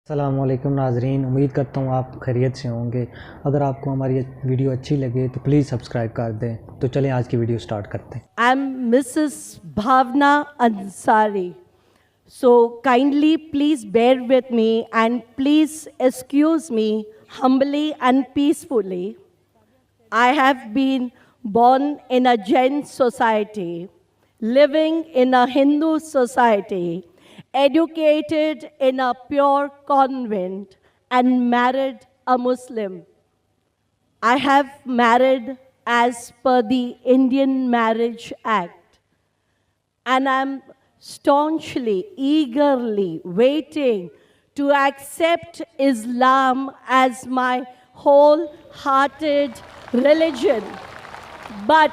السلام علیکم ناظرین، امید کرتا ہوں آپ خیریت سے ہوں گے۔ اگر آپ کو ہماری ویڈیو اچھی لگے تو پلیز سبسکرائب کر دیں۔ تو چلیں آج کی ویڈیو سٹارٹ کرتے ہیں۔ I'm Mrs. Bhavna Ansari. So kindly please bear with me and please excuse me humbly and peacefully. I have been born in a Jain society, living in a Hindu society, educated in a pure convent, and married a Muslim. I have married as per the Indian Marriage Act, and I'm staunchly, eagerly waiting to accept Islam as my wholehearted religion. But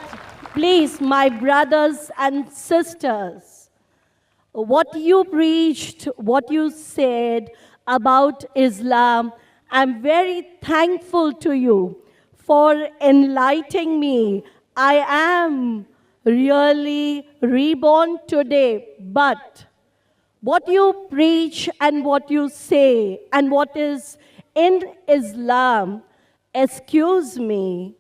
please, my brothers and sisters, what you preached, what you said about Islam, I'm very thankful to you for enlightening me. I am really reborn today, but what you preach and what you say and what is in Islam, excuse me,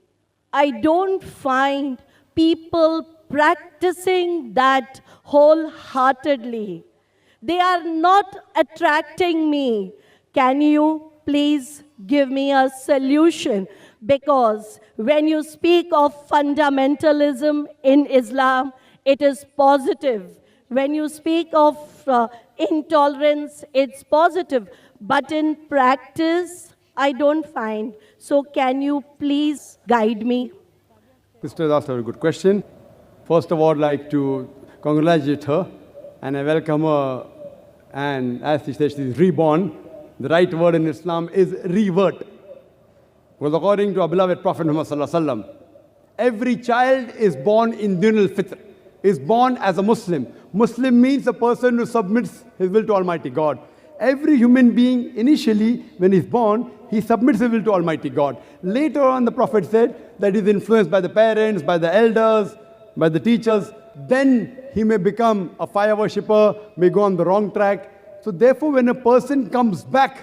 I don't find people practicing that wholeheartedly. They are not attracting me. Can you please give me a solution? Because when you speak of fundamentalism in Islam, it is positive. When you speak of intolerance, it's positive. But in practice, I don't find. So can you please guide me? Sister has asked a very good question. First of all, I'd like to congratulate her and I welcome her. And as she says, she is reborn. The right word in Islam is revert. Because according to our beloved Prophet Muhammad sallallahu alaihi wasallam, every child is born in din al-fitr, is born as a Muslim. Muslim means a person who submits his will to Almighty God. Every human being, initially, when he's born, he submits his will to Almighty God. Later on, the Prophet said that he's influenced by the parents, by the elders, by the teachers. Then he may become a fire worshipper, may go on the wrong track. So therefore, when a person comes back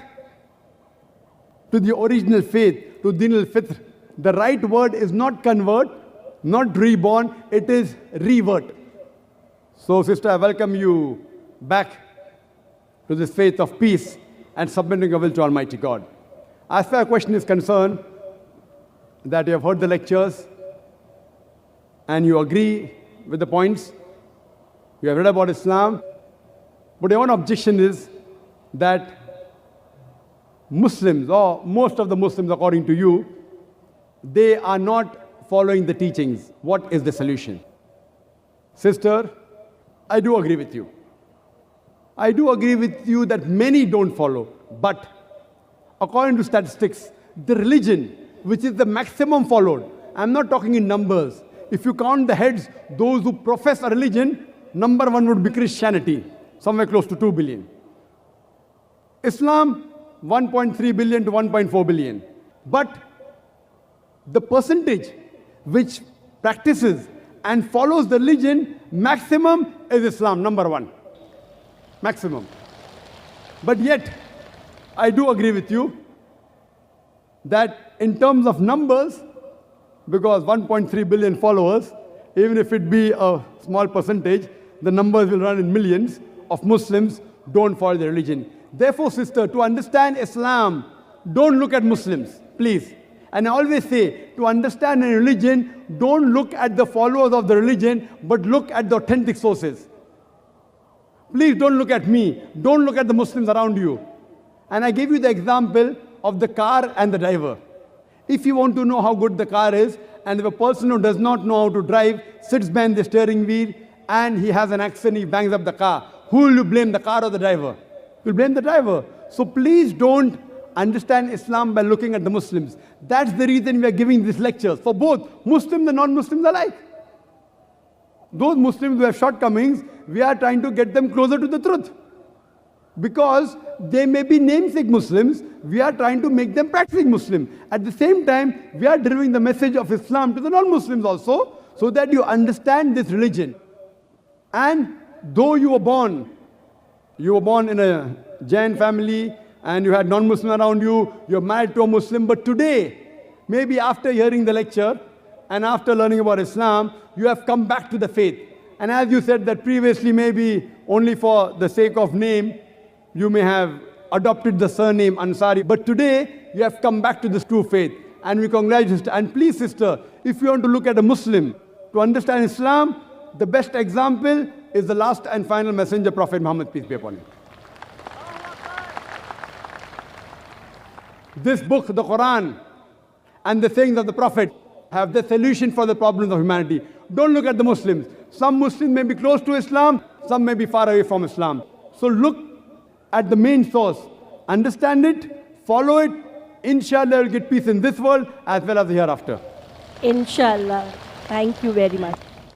to the original faith, to din al-fitr, the right word is not convert, not reborn, it is revert. So sister, I welcome you back to this faith of peace and submitting your will to Almighty God. As far as your question is concerned, that you have heard the lectures and you agree with the points, you have read about Islam, but your one objection is that Muslims, or most of the Muslims according to you, they are not following the teachings. What is the solution? Sister, I do agree with you. I do agree with you that many don't follow, but according to statistics, the religion which is the maximum followed, I'm not talking in numbers. If you count the heads, those who profess a religion, number one would be Christianity, somewhere close to 2 billion. Islam, 1.3 billion to 1.4 billion. But the percentage which practices and follows the religion, maximum is Islam, number one. Maximum. But yet, I do agree with you that in terms of numbers, because 1.3 billion followers, even if it be a small percentage, the numbers will run in millions of Muslims don't follow the religion. Therefore, sister, to understand Islam, don't look at Muslims, please. And I always say, to understand a religion, don't look at the followers of the religion, but look at the authentic sources. Please don't look at me. Don't look at the Muslims around you. And I gave you the example of the car and the driver. If you want to know how good the car is, and if a person who does not know how to drive sits behind the steering wheel and he has an accident, he bangs up the car, who will you blame, the car or the driver? You'll blame the driver. So please don't understand Islam by looking at the Muslims. That's the reason we are giving these lectures for both Muslims and non-Muslims alike. Those Muslims who have shortcomings, we are trying to get them closer to the truth. Because they may be namesake Muslims, we are trying to make them practicing Muslim. At the same time, we are delivering the message of Islam to the non-Muslims also, so that you understand this religion. And though you were born in a Jain family, and you had non-Muslim around you, you're married to a Muslim, but today, maybe after hearing the lecture and after learning about Islam, you have come back to the faith. And as you said that previously, maybe only for the sake of name, you may have adopted the surname Ansari, but today you have come back to this true faith. And we congratulate you, sister. And please, sister, if you want to look at a Muslim to understand Islam, the best example is the last and final messenger, Prophet Muhammad, peace be upon him. This book, the Quran, and the sayings of the Prophet have the solution for the problems of humanity. Don't look at the Muslims. Some Muslims may be close to Islam, some may be far away from Islam. So look at the main source, understand it, follow it. Inshallah, you'll get peace in this world as well as the hereafter. Inshallah. Thank you very much.